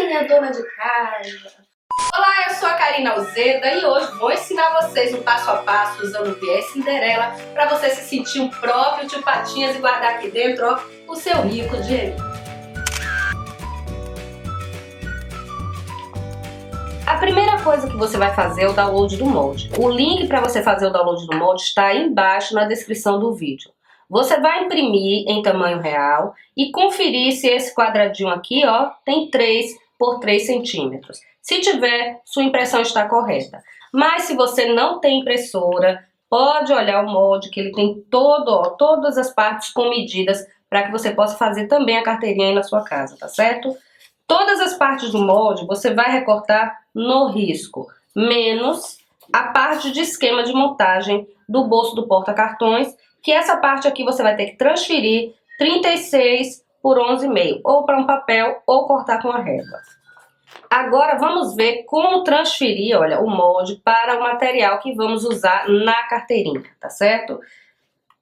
minha dona de casa! Olá, eu sou a Karina Alzeda e hoje vou ensinar vocês um passo a passo usando o viés Cinderela para você se sentir um próprio tio Patinhas e guardar aqui dentro, ó, o seu rico dinheiro. A primeira coisa que você vai fazer é o download do molde. O link para você fazer o download do molde está aí embaixo na descrição do vídeo. Você vai imprimir em tamanho real e conferir se esse quadradinho aqui, ó, tem 3 por 3 centímetros. Se tiver, sua impressão está correta. Mas se você não tem impressora, pode olhar o molde que ele tem todas as partes com medidas para que você possa fazer também a carteirinha aí na sua casa, tá certo? Todas as partes do molde você vai recortar no risco, menos a parte de esquema de montagem do bolso do porta-cartões, que essa parte aqui você vai ter que transferir 36 por 11,5, ou para um papel ou cortar com a régua. Agora vamos ver como transferir, olha, o molde para o material que vamos usar na carteirinha, tá certo?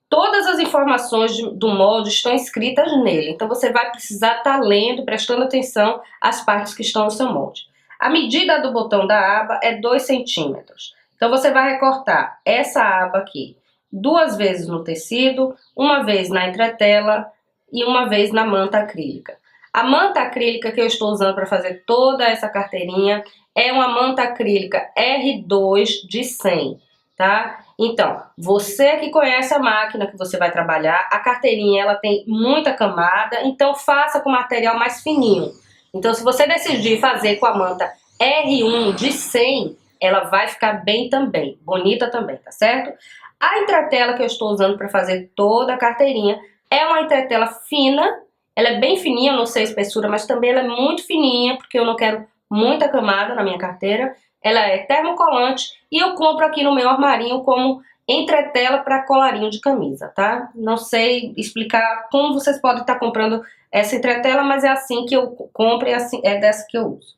Todas as informações do molde estão escritas nele, então você vai precisar estar lendo, prestando atenção às partes que estão no seu molde. A medida do botão da aba é 2 centímetros. Então você vai recortar essa aba aqui 2 vezes no tecido, uma vez na entretela e uma vez na manta acrílica. A manta acrílica que eu estou usando para fazer toda essa carteirinha é uma manta acrílica R2 de 100, tá? Então, você que conhece a máquina que você vai trabalhar, a carteirinha ela tem muita camada, então faça com material mais fininho. Então, se você decidir fazer com a manta R1 de 100, ela vai ficar bem também, bonita também, tá certo? A entretela que eu estou usando para fazer toda a carteirinha é uma entretela fina. Ela é bem fininha, não sei a espessura, mas também ela é muito fininha, porque eu não quero muita camada na minha carteira. Ela é termocolante e eu compro aqui no meu armarinho como entretela para colarinho de camisa, tá? Não sei explicar como vocês podem estar comprando essa entretela, mas é assim que eu compro e assim, é dessa que eu uso.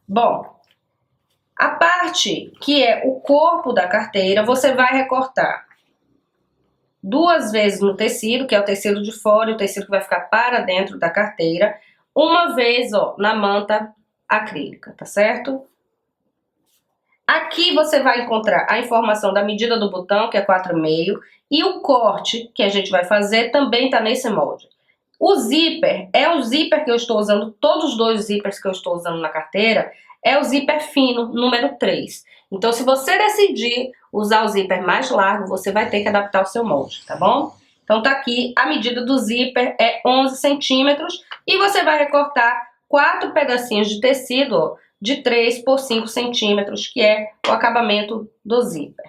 Bom, a parte que é o corpo da carteira, você vai recortar 2 vezes no tecido, que é o tecido de fora e o tecido que vai ficar para dentro da carteira, uma vez, ó, na manta acrílica, tá certo? Aqui você vai encontrar a informação da medida do botão, que é 4,5, e o corte que a gente vai fazer também tá nesse molde. O zíper é o zíper que eu estou usando, todos os 2 zippers que eu estou usando na carteira, é o zíper fino, número 3. Então, se você decidir usar o zíper mais largo, você vai ter que adaptar o seu molde, tá bom? Então, tá aqui, a medida do zíper é 11 centímetros e você vai recortar 4 pedacinhos de tecido, ó, de 3 por 5 centímetros, que é o acabamento do zíper.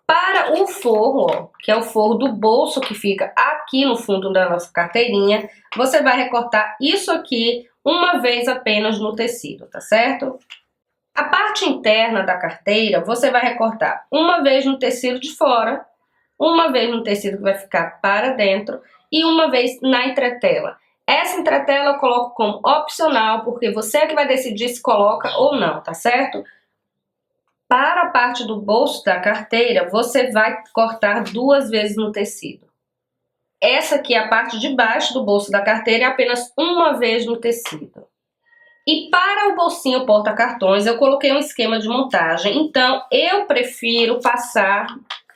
Para o forro, ó, que é o forro do bolso que fica aqui no fundo da nossa carteirinha, você vai recortar isso aqui uma vez apenas no tecido, tá certo? A parte interna da carteira, você vai recortar uma vez no tecido de fora, uma vez no tecido que vai ficar para dentro e uma vez na entretela. Essa entretela eu coloco como opcional, porque você é que vai decidir se coloca ou não, tá certo? Para a parte do bolso da carteira, você vai cortar 2 vezes no tecido. Essa aqui é a parte de baixo do bolso da carteira, é apenas uma vez no tecido. E para o bolsinho porta-cartões, eu coloquei um esquema de montagem, então eu prefiro passar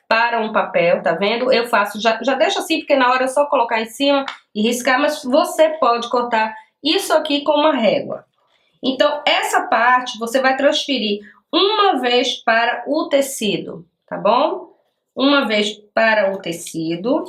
para um papel, tá vendo? Eu faço, já deixo assim, porque na hora é só colocar em cima e riscar, mas você pode cortar isso aqui com uma régua. Então, essa parte você vai transferir uma vez para o tecido, tá bom? Uma vez para o tecido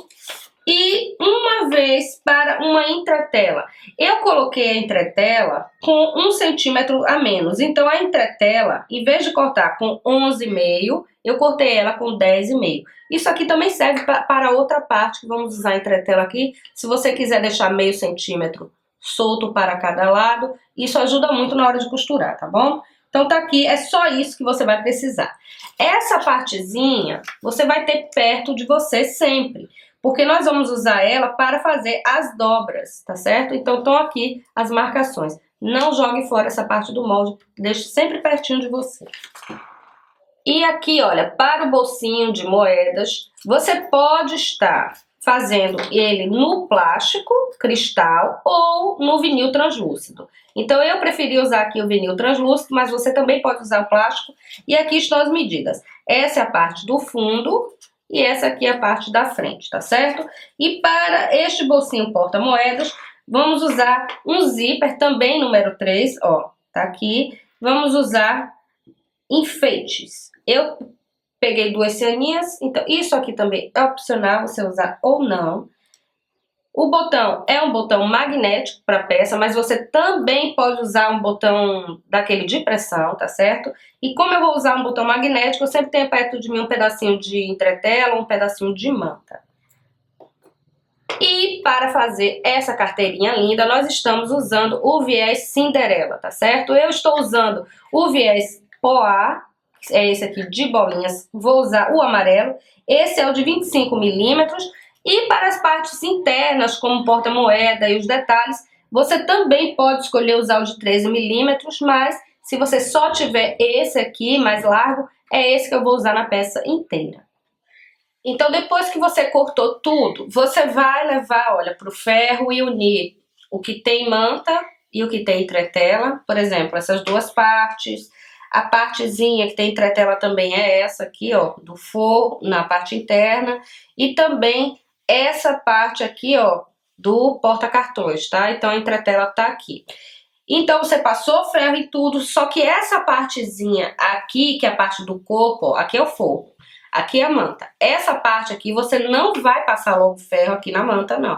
e uma vez para uma entretela. Eu coloquei a entretela com 1 centímetro a menos, então a entretela, em vez de cortar com 11,5, eu cortei ela com 10,5. Isso aqui também serve para outra parte, que vamos usar a entretela aqui. Se você quiser deixar meio centímetro solto para cada lado, isso ajuda muito na hora de costurar, tá bom? Então tá aqui, é só isso que você vai precisar. Essa partezinha você vai ter perto de você sempre, porque nós vamos usar ela para fazer as dobras, tá certo? Então estão aqui as marcações. Não jogue fora essa parte do molde, deixe sempre pertinho de você. E aqui, olha, para o bolsinho de moedas, você pode estar fazendo ele no plástico, cristal ou no vinil translúcido. Então eu preferi usar aqui o vinil translúcido, mas você também pode usar o plástico. E aqui estão as medidas. Essa é a parte do fundo e essa aqui é a parte da frente, tá certo? E para este bolsinho porta-moedas, vamos usar um zíper também número 3, ó, tá aqui. Vamos usar enfeites. Eu peguei 2 cianinhas, então isso aqui também é opcional você usar ou não. O botão é um botão magnético para peça, mas você também pode usar um botão daquele de pressão, tá certo? E como eu vou usar um botão magnético, eu sempre tenho perto de mim um pedacinho de entretela ou um pedacinho de manta. E para fazer essa carteirinha linda, nós estamos usando o viés Cinderela, tá certo? Eu estou usando o viés Poá, é esse aqui de bolinhas, vou usar o amarelo. Esse é o de 25 milímetros. E para as partes internas, como porta-moeda e os detalhes, você também pode escolher usar o de 13 milímetros, mas se você só tiver esse aqui, mais largo, é esse que eu vou usar na peça inteira. Então, depois que você cortou tudo, você vai levar, olha, para o ferro e unir o que tem manta e o que tem entretela. Por exemplo, essas duas partes. A partezinha que tem entretela também é essa aqui, ó, do forro, na parte interna. E também essa parte aqui, ó, do porta-cartões, tá? Então, a entretela tá aqui. Então, você passou o ferro e tudo, só que essa partezinha aqui, que é a parte do corpo, ó, aqui é o forro. Aqui é a manta. Essa parte aqui você não vai passar logo ferro aqui na manta, não,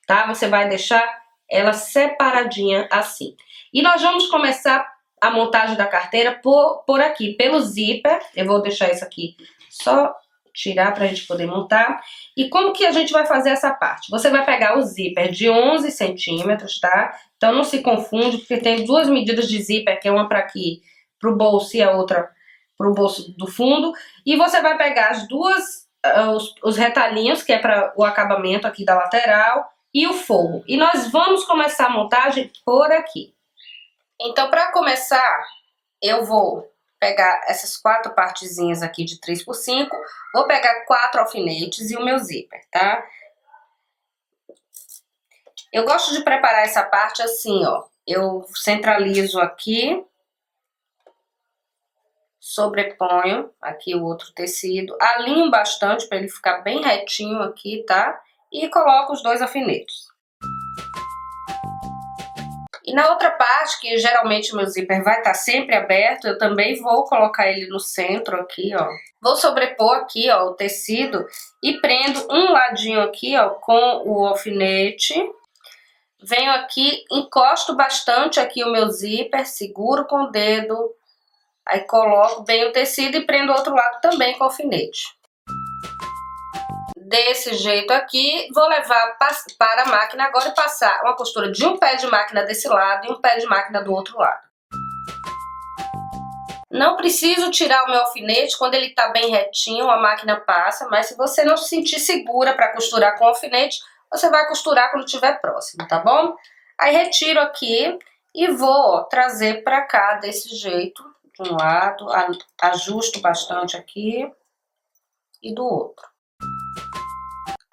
tá? Você vai deixar ela separadinha assim. E nós vamos começar a montagem da carteira por aqui, pelo zíper. Eu vou deixar isso aqui só tirar pra gente poder montar. E como que a gente vai fazer essa parte? Você vai pegar o zíper de 11 centímetros, tá? Então não se confunde, porque tem duas medidas de zíper, que é uma pra aqui, pro bolso, e a outra pro bolso do fundo, e você vai pegar as duas, os retalhinhos, que é para o acabamento aqui da lateral, e o forro. E nós vamos começar a montagem por aqui. Então, para começar, eu vou pegar essas 4 partezinhas aqui de 3x5, vou pegar 4 alfinetes e o meu zíper, tá? Eu gosto de preparar essa parte assim, ó. Eu centralizo aqui, sobreponho aqui o outro tecido, alinho bastante para ele ficar bem retinho aqui, tá? E coloco os 2 alfinetes. E na outra parte, que geralmente o meu zíper vai estar sempre aberto, eu também vou colocar ele no centro aqui, ó. Vou sobrepor aqui, ó, o tecido e prendo um ladinho aqui, ó, com o alfinete. Venho aqui, encosto bastante aqui o meu zíper, seguro com o dedo. Aí coloco bem o tecido e prendo o outro lado também com alfinete. Desse jeito aqui, vou levar para a máquina agora e passar uma costura de um pé de máquina desse lado e um pé de máquina do outro lado. Não preciso tirar o meu alfinete, quando ele tá bem retinho a máquina passa, mas se você não se sentir segura para costurar com o alfinete, você vai costurar quando estiver próximo, tá bom? Aí retiro aqui e vou, ó, trazer para cá desse jeito. De um lado, ajusto bastante aqui e do outro.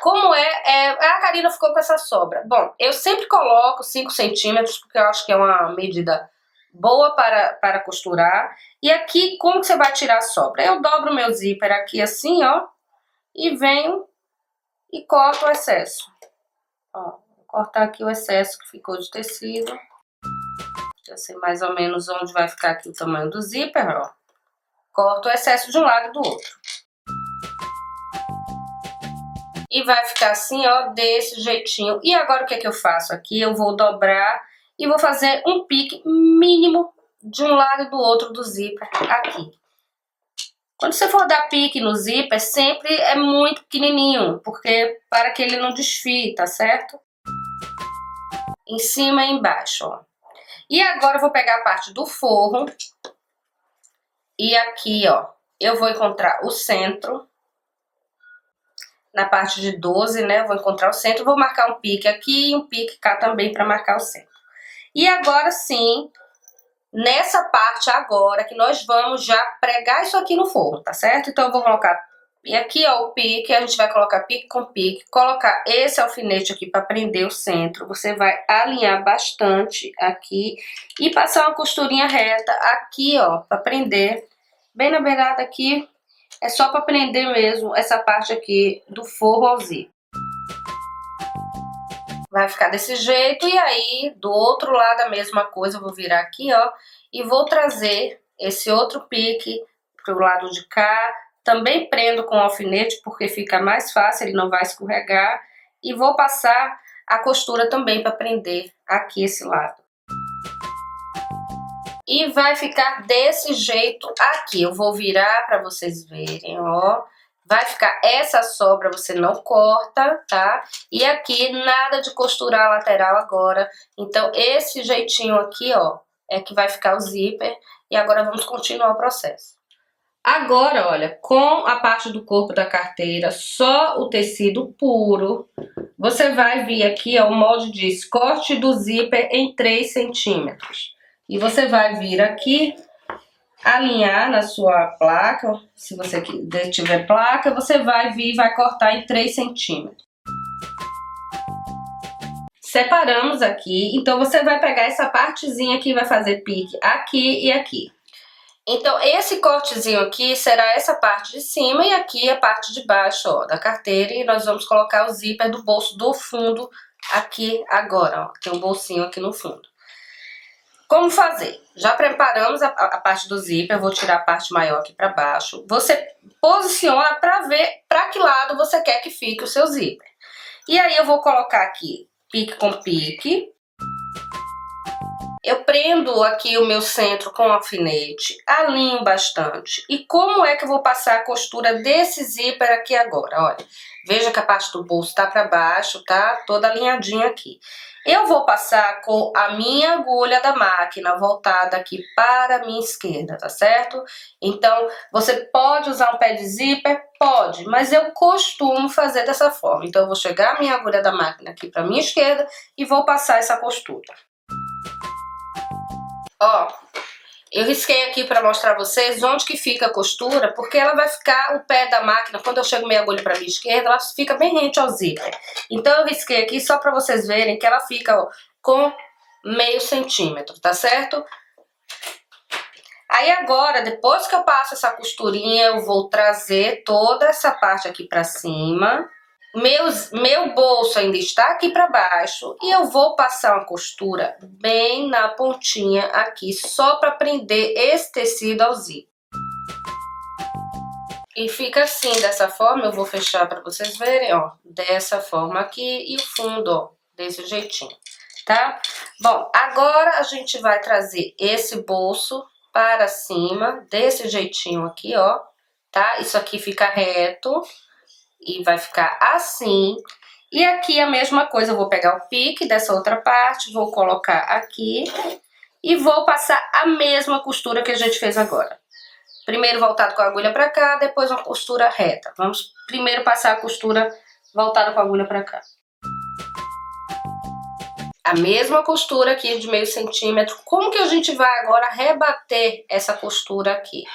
Como a Karina ficou com essa sobra? Bom, eu sempre coloco 5 centímetros, porque eu acho que é uma medida boa para costurar. E aqui, como que você vai tirar a sobra? Eu dobro o meu zíper aqui assim, ó, e venho e corto o excesso. Ó, vou cortar aqui o excesso que ficou de tecido. Já sei mais ou menos onde vai ficar aqui o tamanho do zíper, ó. Corto o excesso de um lado e do outro. E vai ficar assim, ó, desse jeitinho. E agora o que é que eu faço aqui? Eu vou dobrar e vou fazer um pique mínimo de um lado e do outro do zíper aqui. Quando você for dar pique no zíper, sempre é muito pequenininho, porque para que ele não desfie, tá certo? Em cima e embaixo, ó. E agora eu vou pegar a parte do forro e aqui, ó, eu vou encontrar o centro. Na parte de 12, né, eu vou encontrar o centro, vou marcar um pique aqui e um pique cá também para marcar o centro. E agora sim, nessa parte agora que nós vamos já pregar isso aqui no forro, tá certo? Então eu vou colocar E aqui, ó, o pique, a gente vai colocar pique com pique, colocar esse alfinete aqui para prender o centro. Você vai alinhar bastante aqui e passar uma costurinha reta aqui, ó, para prender. Bem na beirada aqui, é só para prender mesmo essa parte aqui do forro ao zíper. Vai ficar desse jeito, e aí, do outro lado a mesma coisa, eu vou virar aqui, ó, e vou trazer esse outro pique pro lado de cá. Também prendo com alfinete, porque fica mais fácil, ele não vai escorregar. E vou passar a costura também para prender aqui esse lado. E vai ficar desse jeito aqui. Eu vou virar para vocês verem, ó. Vai ficar essa sobra, você não corta, tá? E aqui nada de costurar a lateral agora. Então esse jeitinho aqui, ó, é que vai ficar o zíper. E agora vamos continuar o processo. Agora, olha, com a parte do corpo da carteira, só o tecido puro, você vai vir aqui, ó, o molde diz corte do zíper em 3 centímetros. E você vai vir aqui, alinhar na sua placa, se você tiver placa, você vai vir e vai cortar em 3 centímetros. Separamos aqui, então você vai pegar essa partezinha aqui e vai fazer pique aqui e aqui. Então, esse cortezinho aqui será essa parte de cima e aqui a parte de baixo, ó, da carteira. E nós vamos colocar o zíper do bolso do fundo aqui agora, ó. Tem um bolsinho aqui no fundo. Como fazer? Já preparamos a parte do zíper, eu vou tirar a parte maior aqui para baixo. Você posiciona para ver para que lado você quer que fique o seu zíper. E aí eu vou colocar aqui pique com pique. Eu prendo aqui o meu centro com alfinete, alinho bastante. E como é que eu vou passar a costura desse zíper aqui agora? Olha, veja que a parte do bolso tá para baixo, tá? Toda alinhadinha aqui. Eu vou passar com a minha agulha da máquina voltada aqui para a minha esquerda, tá certo? Então, você pode usar um pé de zíper? Pode, mas eu costumo fazer dessa forma. Então, eu vou chegar a minha agulha da máquina aqui para a minha esquerda e vou passar essa costura. Ó, eu risquei aqui para mostrar a vocês onde que fica a costura, porque ela vai ficar, o pé da máquina, quando eu chego minha agulha para minha esquerda, ela fica bem rente ao zíper. Então eu risquei aqui só para vocês verem que ela fica, ó, com meio centímetro, tá certo? Aí agora, depois que eu passo essa costurinha, eu vou trazer toda essa parte aqui para cima. Meu bolso ainda está aqui para baixo e eu vou passar uma costura bem na pontinha aqui, só para prender esse tecido ao zíper. E fica assim, dessa forma, eu vou fechar para vocês verem, ó, dessa forma aqui e o fundo, ó, desse jeitinho, tá? Bom, agora a gente vai trazer esse bolso para cima, desse jeitinho aqui, ó, tá? Isso aqui fica reto. E vai ficar assim. E aqui a mesma coisa, eu vou pegar o pique dessa outra parte, vou colocar aqui e vou passar a mesma costura que a gente fez agora. Primeiro voltado com a agulha para cá, depois uma costura reta. Vamos primeiro passar a costura voltada com a agulha para cá. A mesma costura aqui de meio centímetro. Como que a gente vai agora rebater essa costura aqui?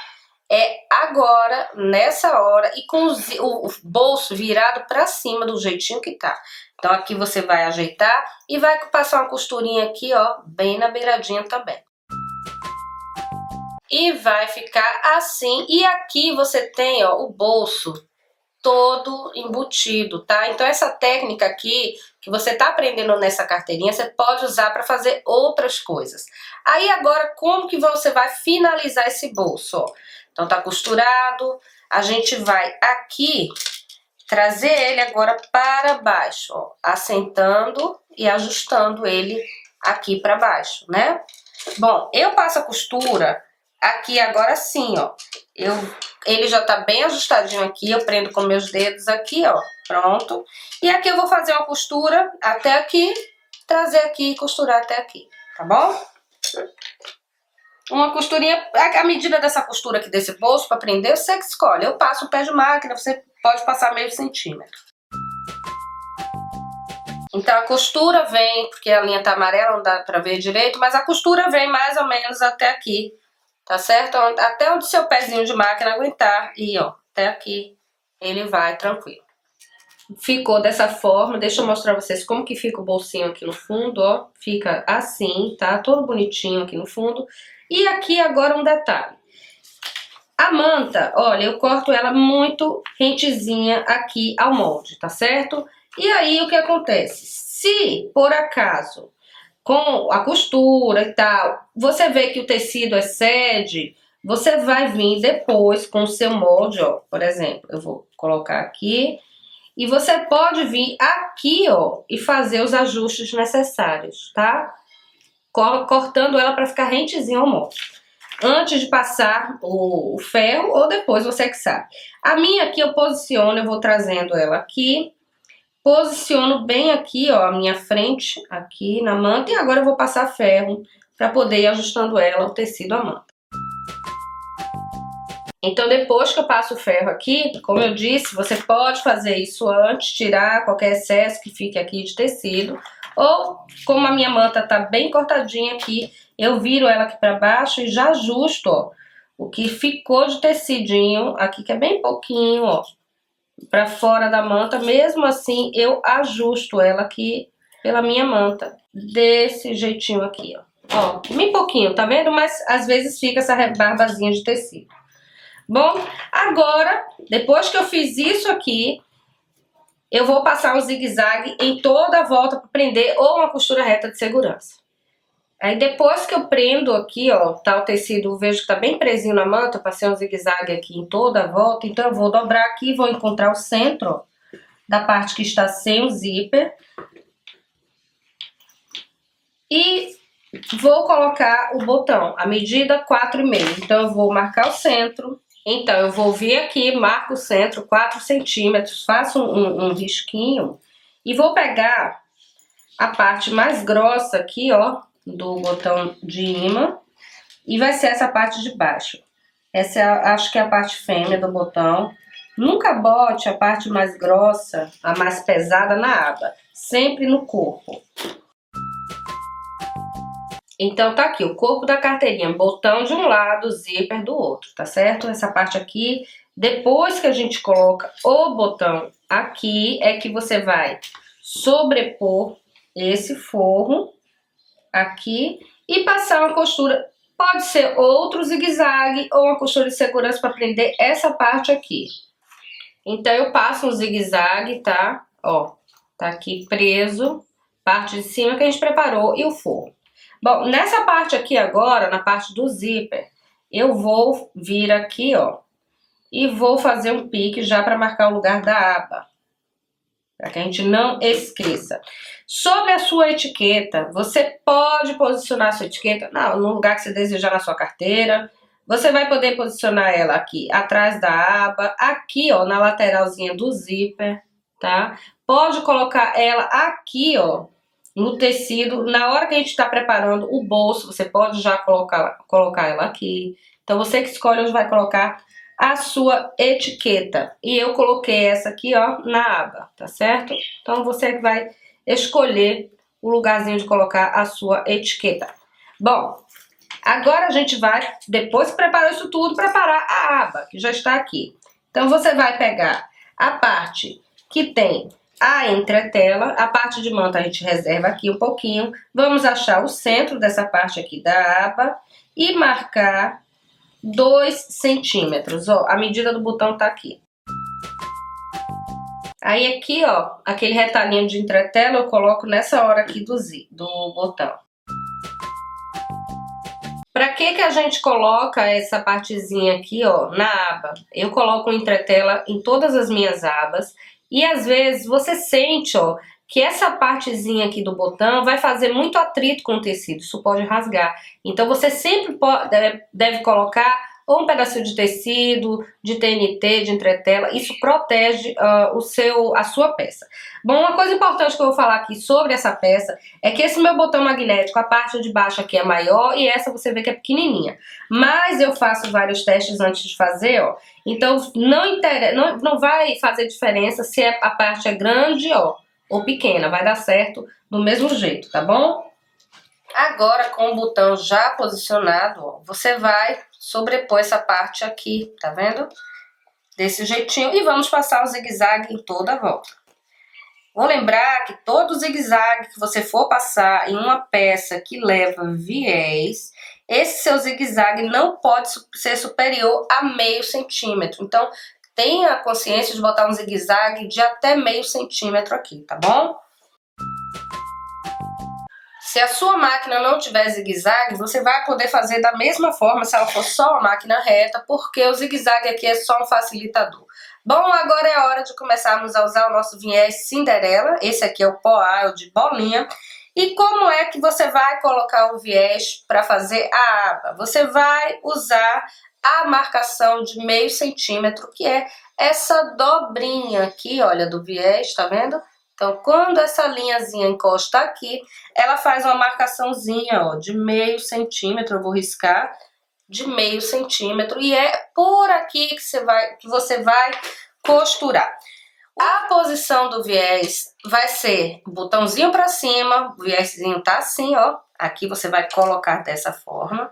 É agora, nessa hora, e com o bolso virado pra cima do jeitinho que tá. Então aqui você vai ajeitar e vai passar uma costurinha aqui, ó, bem na beiradinha também. E vai ficar assim. E aqui você tem, ó, o bolso todo embutido, tá? Então essa técnica aqui, que você tá aprendendo nessa carteirinha, você pode usar para fazer outras coisas. Aí agora, como que você vai finalizar esse bolso, ó? Então tá costurado, a gente vai aqui trazer ele agora para baixo, ó, assentando e ajustando ele aqui para baixo, né? Bom, eu passo a costura aqui agora sim, ó. Ele já tá bem ajustadinho aqui, eu prendo com meus dedos aqui, ó, pronto. E aqui eu vou fazer uma costura até aqui, trazer aqui e costurar até aqui, tá bom? Uma costurinha, a medida dessa costura aqui desse bolso para prender, você que escolhe. Eu passo o pé de máquina, você pode passar meio centímetro. Então a costura vem, porque a linha tá amarela, não dá pra ver direito, mas a costura vem mais ou menos até aqui, tá certo? Até onde seu pezinho de máquina aguentar, e ó, até aqui ele vai tranquilo. Ficou dessa forma, deixa eu mostrar pra vocês como que fica o bolsinho aqui no fundo, ó. Fica assim, tá? Todo bonitinho aqui no fundo. E aqui agora um detalhe. A manta, olha, eu corto ela muito rentezinha aqui ao molde, tá certo? E aí o que acontece? Se por acaso, com a costura e tal, você vê que o tecido excede, você vai vir depois com o seu molde, ó. Por exemplo, eu vou colocar aqui. E você pode vir aqui, ó, e fazer os ajustes necessários, tá? Cortando ela para ficar rentezinho ao molde. Antes de passar o ferro ou depois, você que sabe. A minha aqui eu posiciono, eu vou trazendo ela aqui. Posiciono bem aqui, ó, a minha frente, aqui na manta. E agora eu vou passar ferro para poder ir ajustando ela, o tecido, a manta. Então, depois que eu passo o ferro aqui, como eu disse, você pode fazer isso antes, tirar qualquer excesso que fique aqui de tecido. Ou, como a minha manta tá bem cortadinha aqui, eu viro ela aqui pra baixo e já ajusto, ó, o que ficou de tecidinho aqui, que é bem pouquinho, ó, pra fora da manta. Mesmo assim, eu ajusto ela aqui pela minha manta, desse jeitinho aqui, ó. Ó, bem pouquinho, tá vendo? Mas às vezes fica essa rebarbazinha de tecido. Bom, agora, depois que eu fiz isso aqui, eu vou passar um zigue-zague em toda a volta para prender ou uma costura reta de segurança. Aí depois que eu prendo aqui, ó, tá o tecido, vejo que tá bem presinho na manta, eu passei um zigue-zague aqui em toda a volta, então eu vou dobrar aqui, vou encontrar o centro, ó, da parte que está sem o zíper. E vou colocar o botão, a medida 4,5, então eu vou marcar o centro. Então, eu vou vir aqui, marco o centro, 4 centímetros, faço um risquinho e vou pegar a parte mais grossa aqui, ó, do botão de imã, e vai ser essa parte de baixo. Essa acho que é a parte fêmea do botão. Nunca bote a parte mais grossa, a mais pesada na aba, sempre no corpo. Então tá aqui o corpo da carteirinha, botão de um lado, zíper do outro, tá certo? Essa parte aqui, depois que a gente coloca o botão aqui, é que você vai sobrepor esse forro aqui e passar uma costura, pode ser outro zigue-zague ou uma costura de segurança para prender essa parte aqui. Então eu passo um zigue-zague, tá? Ó, tá aqui preso, parte de cima que a gente preparou e o forro. Bom, nessa parte aqui agora, na parte do zíper, eu vou vir aqui, ó, e vou fazer um pique já para marcar o lugar da aba, para que a gente não esqueça. Sobre a sua etiqueta, você pode posicionar a sua etiqueta no lugar que você desejar na sua carteira. Você vai poder posicionar ela aqui atrás da aba, aqui, ó, na lateralzinha do zíper, tá? Pode colocar ela aqui, ó, no tecido. Na hora que a gente está preparando o bolso, você pode já colocar ela aqui. Então, você que escolhe onde vai colocar a sua etiqueta. E eu coloquei essa aqui, ó, na aba, tá certo? Então, você que vai escolher o lugarzinho de colocar a sua etiqueta. Bom, agora a gente vai, depois que preparou isso tudo, preparar a aba, que já está aqui. Então, você vai pegar a parte que tem a entretela, a parte de manta a gente reserva aqui um pouquinho. Vamos achar o centro dessa parte aqui da aba e marcar 2 centímetros. Ó, a medida do botão tá aqui. Aí aqui, ó, aquele retalhinho de entretela eu coloco nessa hora aqui do botão. Pra que a gente coloca essa partezinha aqui, ó, na aba? Eu coloco entretela em todas as minhas abas. E às vezes você sente, ó, que essa partezinha aqui do botão vai fazer muito atrito com o tecido, isso pode rasgar. Então você sempre deve colocar ou um pedacinho de tecido, de TNT, de entretela, isso protege a sua peça. Bom, uma coisa importante que eu vou falar aqui sobre essa peça é que esse meu botão magnético, a parte de baixo aqui é maior e essa você vê que é pequenininha. Mas eu faço vários testes antes de fazer, ó. Então não vai fazer diferença se a parte é grande, ó, ou pequena. Vai dar certo do mesmo jeito, tá bom? Agora, com o botão já posicionado, ó, você vai sobrepor essa parte aqui, tá vendo? desse jeitinho, e vamos passar o zigue-zague em toda a volta. Vou lembrar que todo zigue-zague que você for passar em uma peça que leva viés, esse seu zigue-zague não pode ser superior a meio centímetro. Então, tenha consciência de botar um zigue-zague de até meio centímetro aqui, tá bom? Se a sua máquina não tiver zigue-zague, você vai poder fazer da mesma forma se ela for só uma máquina reta, porque o zigue-zague aqui é só um facilitador. Bom, agora é a hora de começarmos a usar o nosso viés Cinderela. Esse aqui é o poá, o de bolinha. E como é que você vai colocar o viés para fazer a aba? Você vai usar a marcação de meio centímetro, que é essa dobrinha aqui, olha, do viés, tá vendo? Então, quando essa linhazinha encosta aqui, ela faz uma marcaçãozinha, ó, de meio centímetro. Eu vou riscar de meio centímetro, e é por aqui que você vai costurar. A posição do viés vai ser botãozinho para cima, o viésinho tá assim, ó. Aqui você vai colocar dessa forma.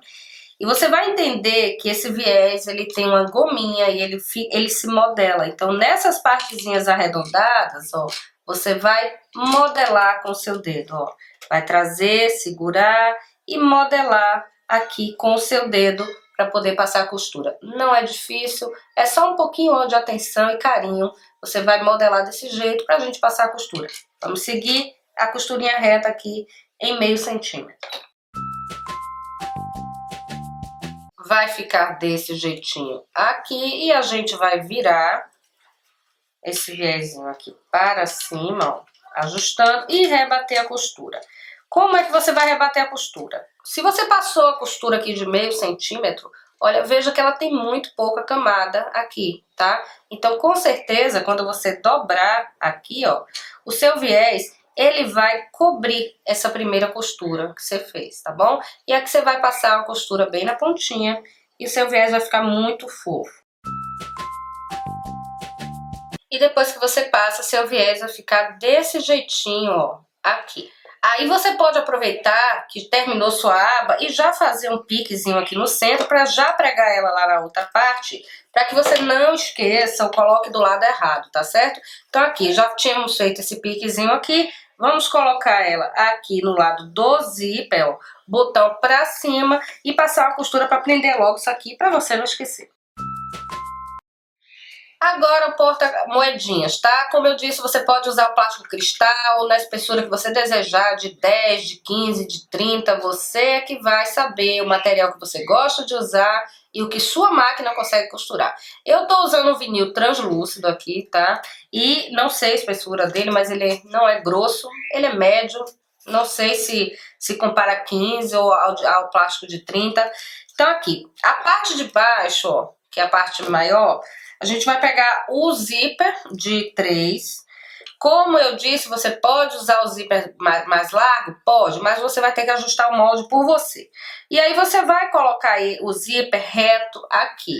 E você vai entender que esse viés, ele tem uma gominha e ele se modela. Então, nessas partezinhas arredondadas, ó, você vai modelar com o seu dedo, ó. Vai trazer, segurar e modelar aqui com o seu dedo para poder passar a costura. Não é difícil, é só um pouquinho de atenção e carinho. Você vai modelar desse jeito para a gente passar a costura. Vamos seguir a costurinha reta aqui em meio centímetro. Vai ficar desse jeitinho aqui e a gente vai virar esse viésinho aqui para cima, ó, ajustando e rebater a costura. Como é que você vai rebater a costura? Se você passou a costura aqui de meio centímetro, olha, veja que ela tem muito pouca camada aqui, tá? Então, com certeza, quando você dobrar aqui, ó, o seu viés, ele vai cobrir essa primeira costura que você fez, tá bom? E aqui você vai passar a costura bem na pontinha e o seu viés vai ficar muito fofo. E depois que você passa, seu viés vai ficar desse jeitinho, ó, aqui. Aí você pode aproveitar que terminou sua aba e já fazer um piquezinho aqui no centro para já pregar ela lá na outra parte, para que você não esqueça ou coloque do lado errado, tá certo? Então aqui, já tínhamos feito esse piquezinho aqui, vamos colocar ela aqui no lado do zíper, ó, botão para cima e passar uma costura para prender logo isso aqui, para você não esquecer. Agora o porta-moedinhas, tá? Como eu disse, você pode usar o plástico cristal na espessura que você desejar, de 10, de 15, de 30. Você é que vai saber o material que você gosta de usar e o que sua máquina consegue costurar. Eu tô usando um vinil translúcido aqui, tá? E não sei a espessura dele, mas ele não é grosso, ele é médio. Não sei se compara a 15 ou ao plástico de 30. Então aqui, a parte de baixo, ó, que é a parte maior, a gente vai pegar o zíper de 3. Como eu disse, você pode usar o zíper mais largo? Pode, mas você vai ter que ajustar o molde por você. E aí você vai colocar aí o zíper reto aqui.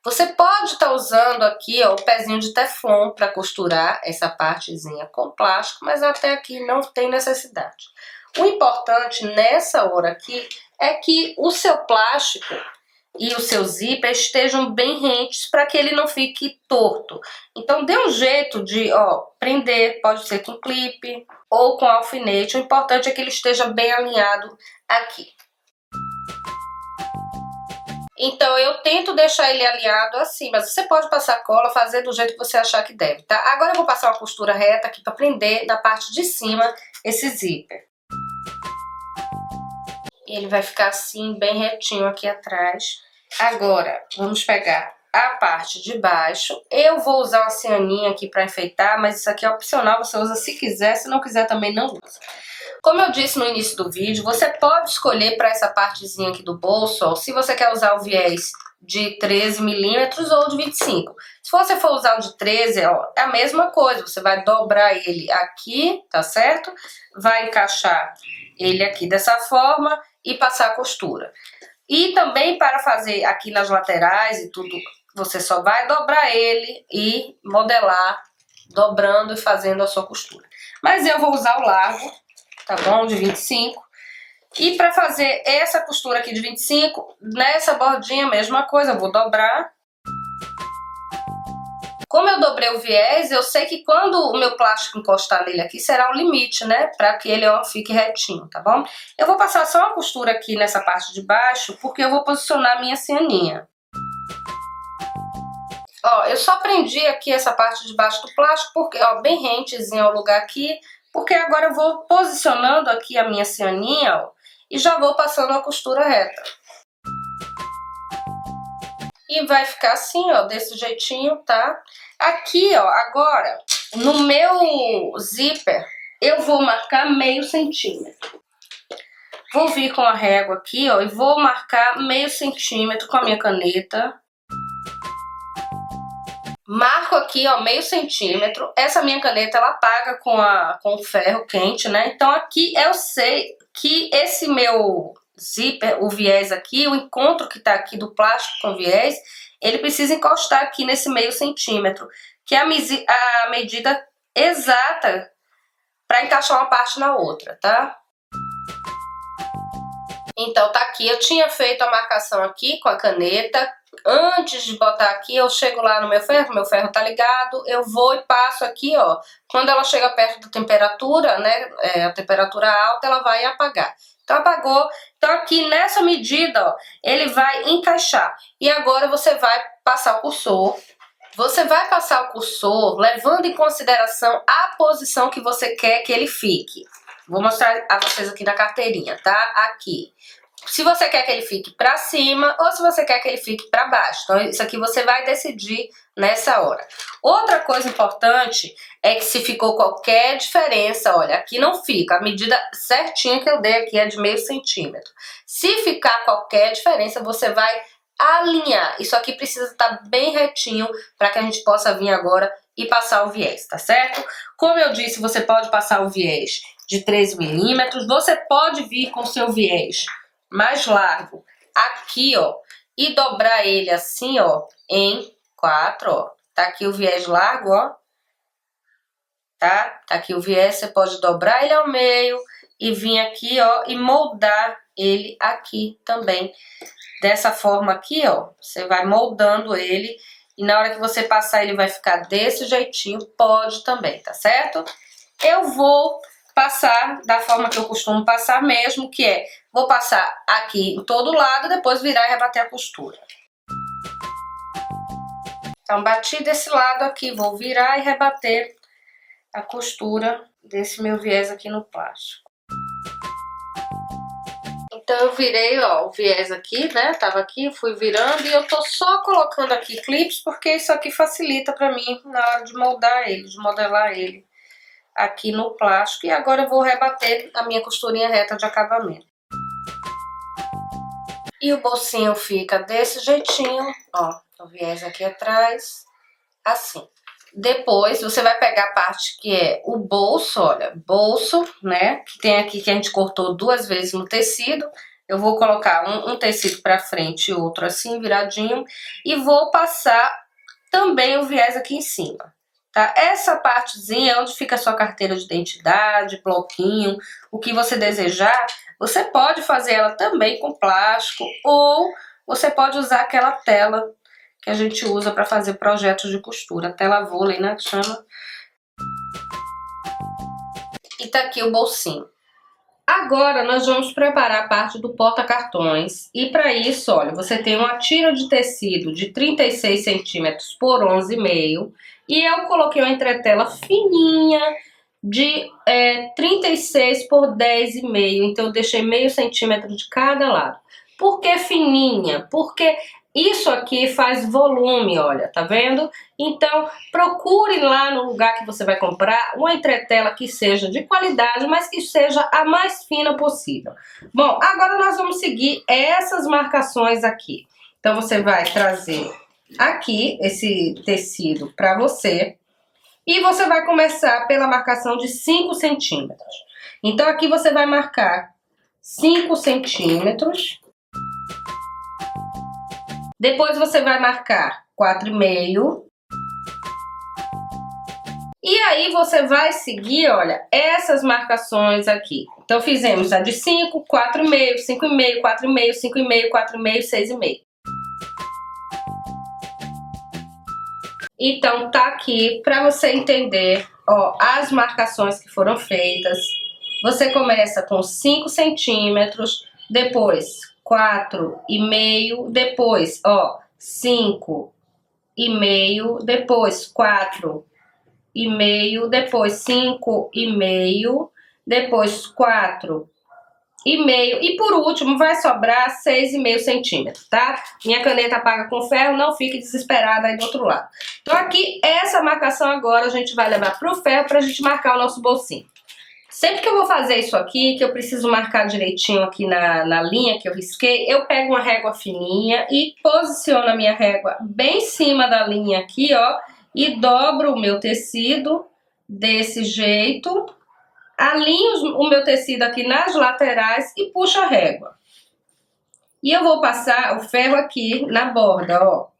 Você pode estar usando aqui, ó, o pezinho de teflon para costurar essa partezinha com plástico, mas até aqui não tem necessidade. O importante nessa hora aqui é que o seu plástico e o seu zíper estejam bem rentes para que ele não fique torto. Então dê um jeito de, ó, prender, pode ser com clipe ou com alfinete. O importante é que ele esteja bem alinhado aqui. Então eu tento deixar ele alinhado assim, mas você pode passar cola, fazer do jeito que você achar que deve, tá? Agora eu vou passar uma costura reta aqui para prender na parte de cima esse zíper. E ele vai ficar assim, bem retinho aqui atrás. Agora, vamos pegar a parte de baixo. Eu vou usar uma cianinha aqui para enfeitar, mas isso aqui é opcional, você usa se quiser, se não quiser também não usa. Como eu disse no início do vídeo, você pode escolher para essa partezinha aqui do bolso, ó, se você quer usar o viés de 13 milímetros ou de 25. Se você for usar o de 13, ó, é a mesma coisa, você vai dobrar ele aqui, tá certo? Vai encaixar ele aqui dessa forma e passar a costura. E também para fazer aqui nas laterais e tudo, você só vai dobrar ele e modelar, dobrando e fazendo a sua costura. Mas eu vou usar o largo, tá bom? De 25. E para fazer essa costura aqui de 25, nessa bordinha, mesma coisa, eu vou dobrar. Como eu dobrei o viés, eu sei que quando o meu plástico encostar nele aqui, será o limite, né? Pra que ele, ó, fique retinho, tá bom? Eu vou passar só uma costura aqui nessa parte de baixo, porque eu vou posicionar a minha cianinha. Ó, eu só prendi aqui essa parte de baixo do plástico, porque, ó, bem rentezinho ao lugar aqui, porque agora eu vou posicionando aqui a minha cianinha, ó, e já vou passando a costura reta. E vai ficar assim, ó, desse jeitinho, tá? Aqui, ó, agora, no meu zíper, eu vou marcar meio centímetro. Vou vir com a régua aqui, ó, e vou marcar meio centímetro com a minha caneta. Marco aqui, ó, meio centímetro. Essa minha caneta, ela apaga com o ferro quente, né? Então aqui eu sei que esse meu zíper, o viés aqui, o encontro que tá aqui do plástico com o viés, ele precisa encostar aqui nesse meio centímetro, que é a medida exata para encaixar uma parte na outra, tá? Então tá aqui, eu tinha feito a marcação aqui com a caneta. Antes de botar aqui, eu chego lá no meu ferro tá ligado, eu vou e passo aqui, ó. Quando ela chega perto da temperatura, né, a temperatura alta, ela vai apagar. Então apagou, então aqui nessa medida, ó, ele vai encaixar. E agora você vai passar o cursor. Você vai passar o cursor levando em consideração a posição que você quer que ele fique. Vou mostrar a vocês aqui na carteirinha, tá? Aqui. Se você quer que ele fique pra cima ou se você quer que ele fique pra baixo. Então isso aqui você vai decidir nessa hora. Outra coisa importante é que se ficou qualquer diferença, olha, aqui não fica. A medida certinha que eu dei aqui é de meio centímetro. Se ficar qualquer diferença, você vai alinhar. Isso aqui precisa estar bem retinho para que a gente possa vir agora e passar o viés, tá certo? Como eu disse, você pode passar o viés de 3 milímetros. Você pode vir com o seu viés mais largo aqui, ó, e dobrar ele assim, ó, em 4, ó. Tá aqui o viés largo, ó. Tá? Tá aqui o viés, você pode dobrar ele ao meio e vir aqui, ó, e moldar ele aqui também. Dessa forma aqui, ó, você vai moldando ele e na hora que você passar ele vai ficar desse jeitinho, pode também, tá certo? Eu vou passar da forma que eu costumo passar mesmo, que é, vou passar aqui em todo lado, depois virar e rebater a costura. Então, bati desse lado aqui, vou virar e rebater a costura desse meu viés aqui no plástico. Então, eu virei, ó, o viés aqui, né, tava aqui, fui virando e eu tô só colocando aqui clips, porque isso aqui facilita pra mim na hora de moldar ele, de modelar ele aqui no plástico. E agora eu vou rebater a minha costurinha reta de acabamento. E o bolsinho fica desse jeitinho, ó, o viés aqui atrás, assim. Depois você vai pegar a parte que é o bolso, olha, bolso, né, que tem aqui que a gente cortou 2 vezes no tecido. Eu vou colocar um tecido pra frente e outro assim, viradinho, e vou passar também o viés aqui em cima. Tá? Essa partezinha é onde fica a sua carteira de identidade, bloquinho, o que você desejar. Você pode fazer ela também com plástico ou você pode usar aquela tela que a gente usa para fazer projetos de costura, tela vôlei, né, que chama. E tá aqui o bolsinho. Agora nós vamos preparar a parte do porta-cartões e para isso, olha, você tem uma tira de tecido de 36 centímetros por 11,5 e eu coloquei uma entretela fininha de 36 por 10,5, então eu deixei meio centímetro de cada lado. Por que fininha? Porque isso aqui faz volume, olha, tá vendo? Então, procure lá no lugar que você vai comprar uma entretela que seja de qualidade, mas que seja a mais fina possível. Bom, agora nós vamos seguir essas marcações aqui. Então, você vai trazer aqui esse tecido para você e você vai começar pela marcação de 5 centímetros. Então, aqui você vai marcar 5 centímetros. Depois você vai marcar 4,5. E aí você vai seguir, olha, essas marcações aqui. Então fizemos a de 5, 4,5, 5,5, 4,5, 5,5, 4,5, 6,5. Então tá aqui para você entender, ó, as marcações que foram feitas. Você começa com 5 centímetros, depois 4,5, depois, ó, 5,5, depois 4,5, depois 5,5, depois 4,5 e por último vai sobrar 6,5 centímetros, tá? Minha caneta apaga com ferro, não fique desesperada aí do outro lado. Então aqui, essa marcação agora a gente vai levar pro ferro pra gente marcar o nosso bolsinho. Sempre que eu vou fazer isso aqui, que eu preciso marcar direitinho aqui na linha que eu risquei, eu pego uma régua fininha e posiciono a minha régua bem em cima da linha aqui, ó, e dobro o meu tecido desse jeito, alinho o meu tecido aqui nas laterais e puxo a régua. E eu vou passar o ferro aqui na borda, ó.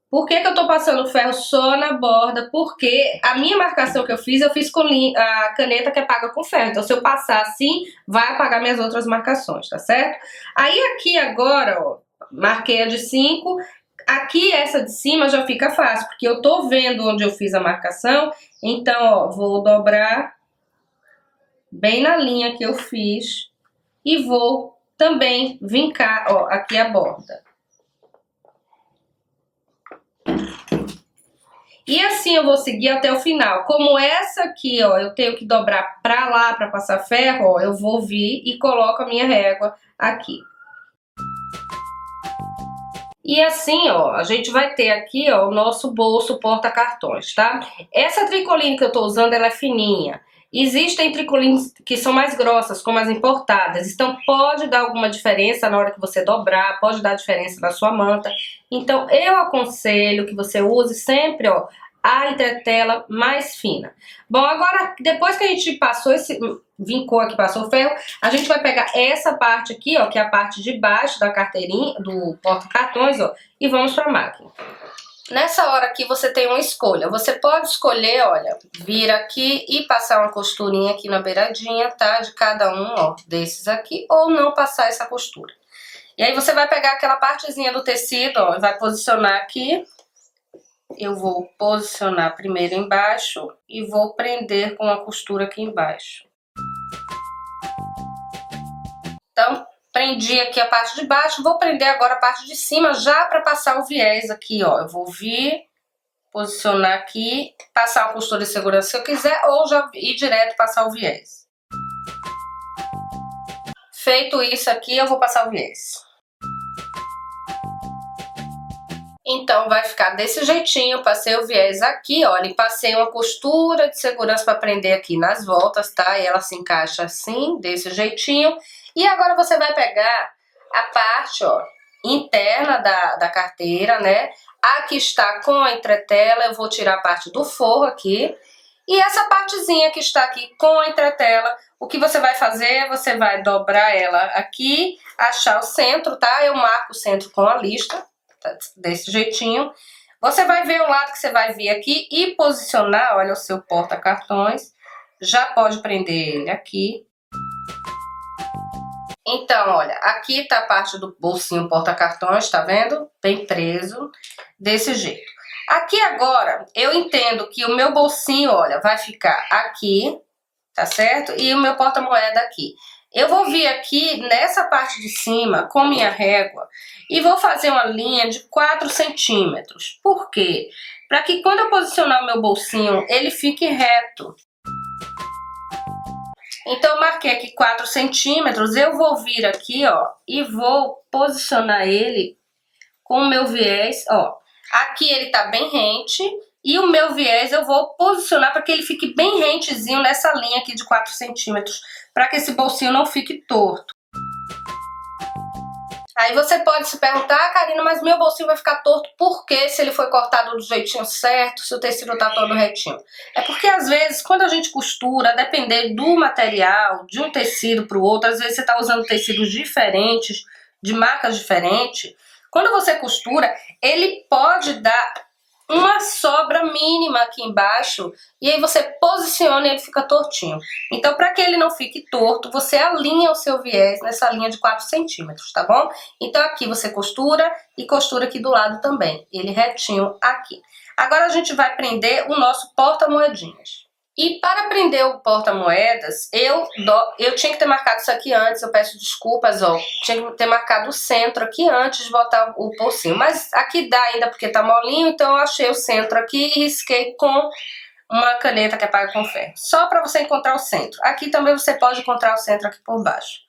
Por que que eu tô passando o ferro só na borda? Porque a minha marcação que eu fiz com a caneta que apaga com ferro. Então, se eu passar assim, vai apagar minhas outras marcações, tá certo? Aí aqui agora, ó, marquei a de 5. Aqui essa de cima já fica fácil, porque eu tô vendo onde eu fiz a marcação. Então, ó, vou dobrar bem na linha que eu fiz. E vou também vincar, ó, aqui a borda. E assim eu vou seguir até o final. Como essa aqui, ó, eu tenho que dobrar pra lá pra passar ferro, ó, eu vou vir e coloco a minha régua aqui. E assim, ó, a gente vai ter aqui, ó, o nosso bolso porta-cartões, tá? Essa tricoline que eu tô usando, ela é fininha. Existem tricolines que são mais grossas, como as importadas. Então pode dar alguma diferença na hora que você dobrar, pode dar diferença na sua manta. Então eu aconselho que você use sempre, ó, a entretela mais fina. Bom, agora depois que a gente passou vincou aqui, passou o ferro, a gente vai pegar essa parte aqui, ó, que é a parte de baixo da carteirinha, do porta-cartões, ó, e vamos pra máquina. Nessa hora aqui você tem uma escolha. Você pode escolher, olha, vir aqui e passar uma costurinha aqui na beiradinha, tá? De cada um, ó, desses aqui, ou não passar essa costura. E aí você vai pegar aquela partezinha do tecido, ó, e vai posicionar aqui. Eu vou posicionar primeiro embaixo e vou prender com a costura aqui embaixo. Então, prendi aqui a parte de baixo, vou prender agora a parte de cima já para passar o viés aqui, ó. Eu vou vir, posicionar aqui, passar uma costura de segurança se eu quiser, ou já ir direto passar o viés. Feito isso aqui, eu vou passar o viés. Então, vai ficar desse jeitinho, passei o viés aqui, olha, e passei uma costura de segurança para prender aqui nas voltas, tá? E ela se encaixa assim, desse jeitinho. E agora você vai pegar a parte, ó, interna da carteira, né? Aqui está com a entretela, eu vou tirar a parte do forro aqui. E essa partezinha que está aqui com a entretela, o que você vai fazer? Você vai dobrar ela aqui, achar o centro, tá? Eu marco o centro com a lista. Desse jeitinho. Você vai ver o lado que você vai vir aqui e posicionar, olha, o seu porta-cartões. Já pode prender ele aqui. Então, olha, aqui tá a parte do bolsinho porta-cartões, tá vendo? Bem preso, desse jeito. Aqui agora, eu entendo que o meu bolsinho, olha, vai ficar aqui, tá certo? E o meu porta-moeda aqui. Eu vou vir aqui nessa parte de cima com minha régua e vou fazer uma linha de 4 centímetros. Por quê? Para que quando eu posicionar o meu bolsinho, ele fique reto. Então eu marquei aqui 4 centímetros, eu vou vir aqui, ó, e vou posicionar ele com o meu viés, ó. Aqui ele tá bem rente e o meu viés eu vou posicionar para que ele fique bem rentezinho nessa linha aqui de 4 centímetros, para que esse bolsinho não fique torto. Aí você pode se perguntar, Karina, mas meu bolsinho vai ficar torto por quê? Se ele foi cortado do jeitinho certo, se o tecido tá todo retinho. É porque às vezes, quando a gente costura, a depender do material, de um tecido para o outro, às vezes você tá usando tecidos diferentes, de marcas diferentes. Quando você costura, ele pode dar uma sobra mínima aqui embaixo e aí você posiciona e ele fica tortinho. Então, para que ele não fique torto, você alinha o seu viés nessa linha de 4 centímetros, tá bom? Então, aqui você costura e costura aqui do lado também, ele retinho aqui. Agora, a gente vai prender o nosso porta-moedinhas. E para prender o porta-moedas, eu tinha que ter marcado isso aqui antes, eu peço desculpas, ó. Tinha que ter marcado o centro aqui antes de botar o bolsinho. Mas aqui dá ainda porque tá molinho, então eu achei o centro aqui e risquei com uma caneta que é paga com ferro. Só para você encontrar o centro. Aqui também você pode encontrar o centro aqui por baixo.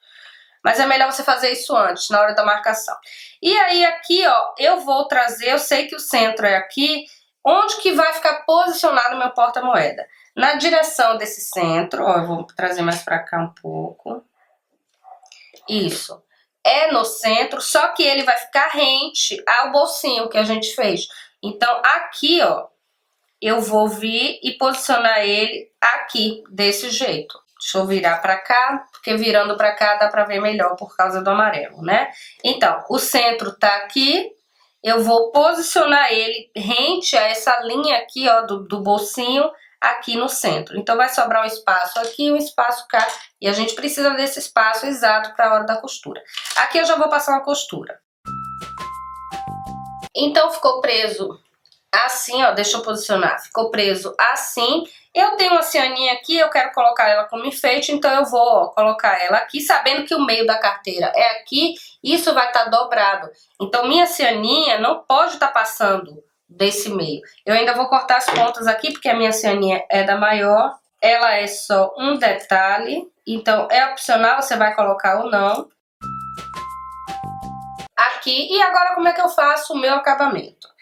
Mas é melhor você fazer isso antes, na hora da marcação. E aí aqui, ó, eu vou trazer, eu sei que o centro é aqui, onde que vai ficar posicionado o meu porta-moeda? Na direção desse centro, ó, eu vou trazer mais pra cá um pouco. Isso. É no centro, só que ele vai ficar rente ao bolsinho que a gente fez. Então, aqui, ó, eu vou vir e posicionar ele aqui, desse jeito. Deixa eu virar pra cá, porque virando pra cá dá pra ver melhor por causa do amarelo, né? Então, o centro tá aqui. Eu vou posicionar ele rente a essa linha aqui, ó, do bolsinho, aqui no centro. Então, vai sobrar um espaço aqui e um espaço cá. E a gente precisa desse espaço exato para a hora da costura. Aqui eu já vou passar uma costura. Então, ficou preso assim, ó, deixa eu posicionar. Ficou preso assim. Eu tenho uma cianinha aqui, eu quero colocar ela como enfeite, então eu vou, ó, colocar ela aqui, sabendo que o meio da carteira é aqui, isso vai estar dobrado. Então, minha cianinha não pode estar passando desse meio. Eu ainda vou cortar as pontas aqui, porque a minha cianinha é da maior. Ela é só um detalhe, então é opcional, você vai colocar ou não. Aqui, e agora como é que eu faço o meu acabamento?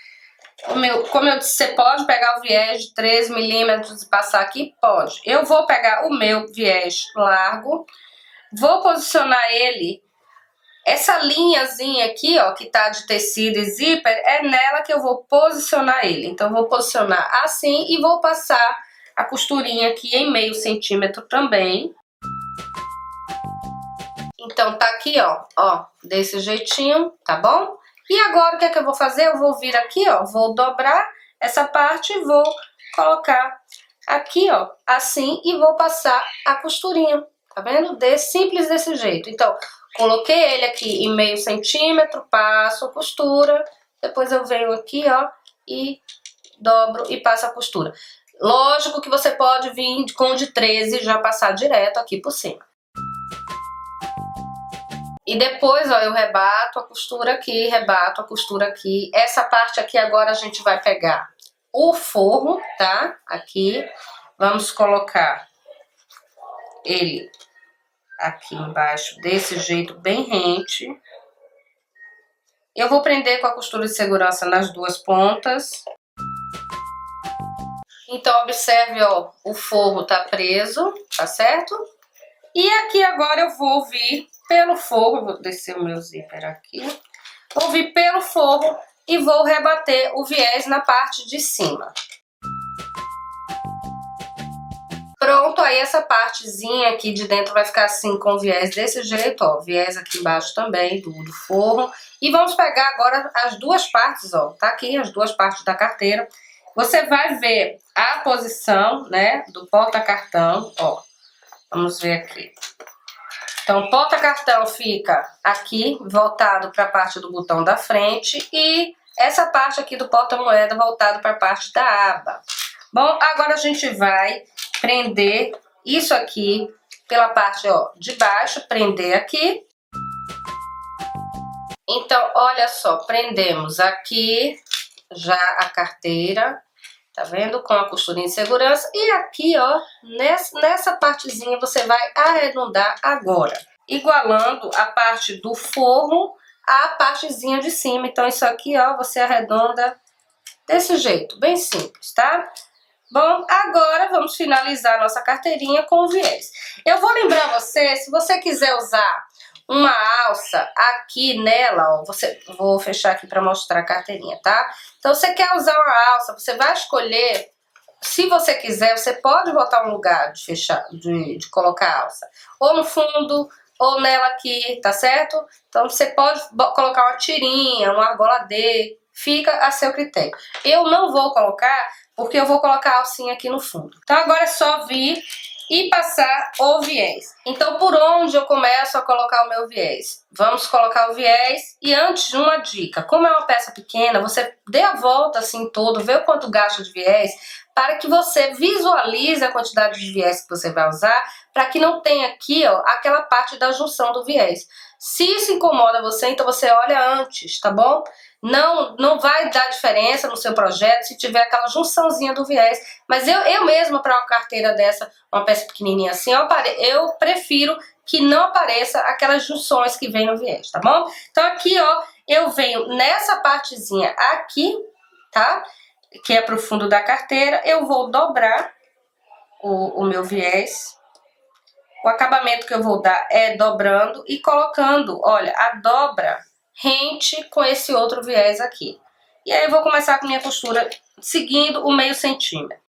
Como eu disse, você pode pegar o viés de 13 milímetros e passar aqui? Pode. Eu vou pegar o meu viés largo, vou posicionar ele. Essa linhazinha aqui, ó, que tá de tecido e zíper, é nela que eu vou posicionar ele. Então, eu vou posicionar assim e vou passar a costurinha aqui em meio centímetro também. Então, tá aqui, ó, desse jeitinho, tá bom? E agora, o que é que eu vou fazer? Eu vou vir aqui, ó, vou dobrar essa parte e vou colocar aqui, ó, assim, e vou passar a costurinha, tá vendo? Simples desse jeito. Então, coloquei ele aqui em meio centímetro, passo a costura, depois eu venho aqui, ó, e dobro e passo a costura. Lógico que você pode vir com o de 13 e já passar direto aqui por cima. E depois, ó, eu rebato a costura aqui, rebato a costura aqui. Essa parte aqui agora a gente vai pegar o forro, tá? Aqui, vamos colocar ele aqui embaixo, desse jeito, bem rente. Eu vou prender com a costura de segurança nas duas pontas. Então, observe, ó, o forro tá preso, tá certo? E aqui agora eu vou vir pelo forro, vou descer o meu zíper aqui. Vou vir pelo forro e vou rebater o viés na parte de cima. Pronto, aí essa partezinha aqui de dentro vai ficar assim com o viés desse jeito, ó. Viés aqui embaixo também do forro. E vamos pegar agora as duas partes, ó. Tá aqui as duas partes da carteira. Você vai ver a posição, né, do porta-cartão, ó. Vamos ver aqui. Então, o porta-cartão fica aqui, voltado para a parte do botão da frente. E essa parte aqui do porta-moeda voltado para a parte da aba. Bom, agora a gente vai prender isso aqui pela parte, ó, de baixo. Prender aqui. Então, olha só, prendemos aqui já a carteira. Tá vendo? Com a costurinha de segurança. E aqui, ó, nessa partezinha você vai arredondar agora. Igualando a parte do forro à partezinha de cima. Então, isso aqui, ó, você arredonda desse jeito. Bem simples, tá? Bom, agora vamos finalizar a nossa carteirinha com o viés. Eu vou lembrar você, se você quiser usar uma alça aqui nela, ó, vou fechar aqui para mostrar a carteirinha, tá? Então, você quer usar uma alça, você vai escolher, se você quiser, você pode botar um lugar de fechar, de colocar a alça, ou no fundo, ou nela aqui, tá certo? Então, você pode colocar uma tirinha, uma argola D, fica a seu critério. Eu não vou colocar, porque eu vou colocar a alcinha aqui no fundo. Então agora é só vir e passar o viés. Então por onde eu começo a colocar o meu viés? Vamos colocar o viés e antes uma dica, como é uma peça pequena, você dê a volta assim todo, vê o quanto gasta de viés, para que você visualize a quantidade de viés que você vai usar, para que não tenha aqui, ó, aquela parte da junção do viés. Se isso incomoda você, então você olha antes, tá bom? Não vai dar diferença no seu projeto se tiver aquela junçãozinha do viés. Mas eu mesma, para uma carteira dessa, uma peça pequenininha assim, eu prefiro que não apareça aquelas junções que vem no viés, tá bom? Então aqui, ó, eu venho nessa partezinha aqui, tá? Que é pro fundo da carteira, eu vou dobrar o meu viés. O acabamento que eu vou dar é dobrando e colocando, olha, a dobra rente com esse outro viés aqui. E aí eu vou começar com minha costura seguindo o meio centímetro.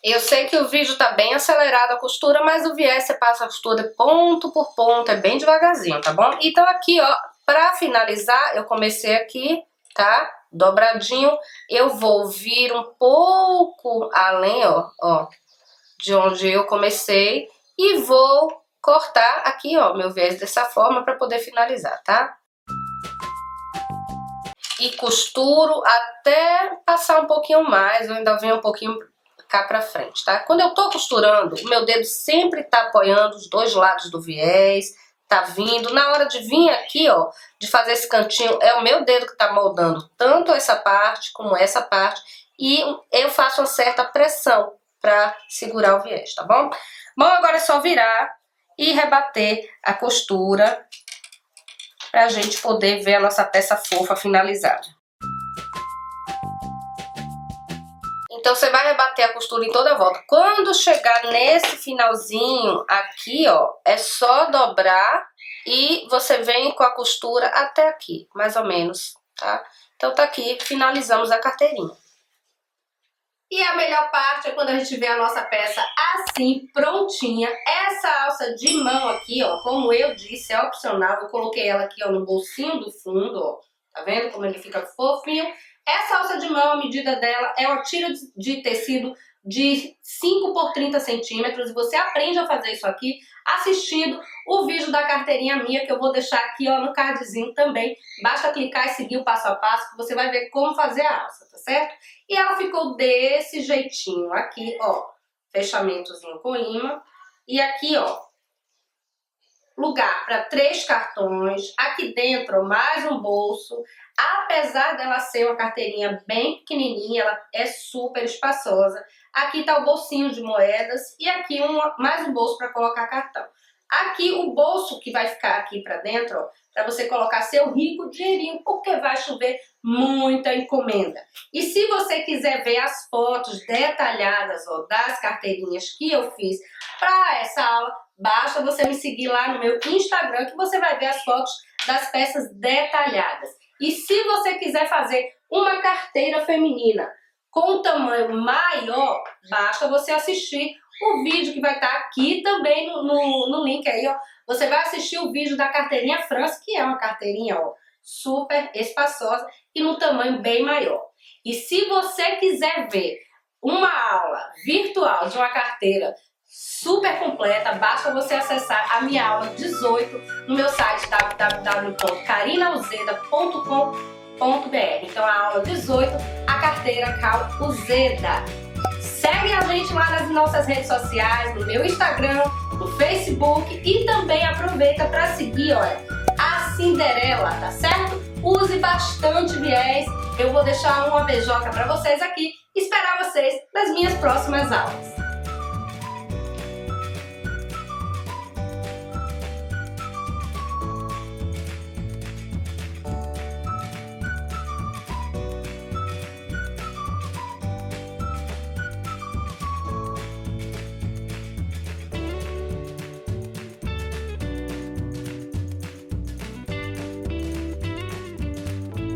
Eu sei que o vídeo tá bem acelerado a costura, mas o viés você passa a costura ponto por ponto, é bem devagarzinho, tá bom? Então aqui, ó, pra finalizar, eu comecei aqui, tá? Dobradinho, eu vou vir um pouco além, ó, de onde eu comecei e vou cortar aqui, ó, meu viés dessa forma para poder finalizar, tá? E costuro até passar um pouquinho mais, eu ainda venho um pouquinho cá pra frente, tá? Quando eu tô costurando, o meu dedo sempre tá apoiando os dois lados do viés, tá vindo. Na hora de vir aqui, ó, de fazer esse cantinho, é o meu dedo que tá moldando tanto essa parte como essa parte, e eu faço uma certa pressão pra segurar o viés, tá bom? Bom, agora é só virar e rebater a costura pra gente poder ver a nossa peça fofa finalizada. Então você vai rebater a costura em toda a volta. Quando chegar nesse finalzinho aqui, ó, é só dobrar e você vem com a costura até aqui, mais ou menos, tá? Então tá aqui, finalizamos a carteirinha. E a melhor parte é quando a gente vê a nossa peça assim, prontinha. Essa alça de mão aqui, ó, como eu disse, é opcional. Eu coloquei ela aqui, ó, no bolsinho do fundo, ó. Tá vendo como ele fica fofinho? Essa alça de mão, a medida dela é uma tira de tecido de 5 por 30 centímetros. E você aprende a fazer isso aqui assistindo o vídeo da carteirinha minha, que eu vou deixar aqui, ó, no cardzinho também. Basta clicar e seguir o passo a passo que você vai ver como fazer a alça, tá certo? E ela ficou desse jeitinho aqui, ó, fechamentozinho com imã. E aqui, ó, lugar para 3 cartões. Aqui dentro, mais um bolso. Apesar dela ser uma carteirinha bem pequenininha, ela é super espaçosa. Aqui tá o bolsinho de moedas e aqui mais um bolso para colocar cartão. Aqui o bolso que vai ficar aqui para dentro, ó, para você colocar seu rico dinheirinho, porque vai chover muita encomenda. E se você quiser ver as fotos detalhadas, ó, das carteirinhas que eu fiz para essa aula, basta você me seguir lá no meu Instagram, que você vai ver as fotos das peças detalhadas. E se você quiser fazer uma carteira feminina com um tamanho maior, basta você assistir o vídeo que vai estar aqui também no link aí, ó. Você vai assistir o vídeo da carteirinha France, que é uma carteirinha, ó, super espaçosa e num tamanho bem maior. E se você quiser ver uma aula virtual de uma carteira super completa, basta você acessar a minha aula 18 no meu site www.karinauzeda.com.br. Então a aula 18, a carteira Cal Uzeda. Segue a gente lá nas nossas redes sociais, no meu Instagram, no Facebook, e também aproveita para seguir, olha, a Cinderela, tá certo? Use bastante viés. Eu vou deixar uma beijoca para vocês aqui, esperar vocês nas minhas próximas aulas.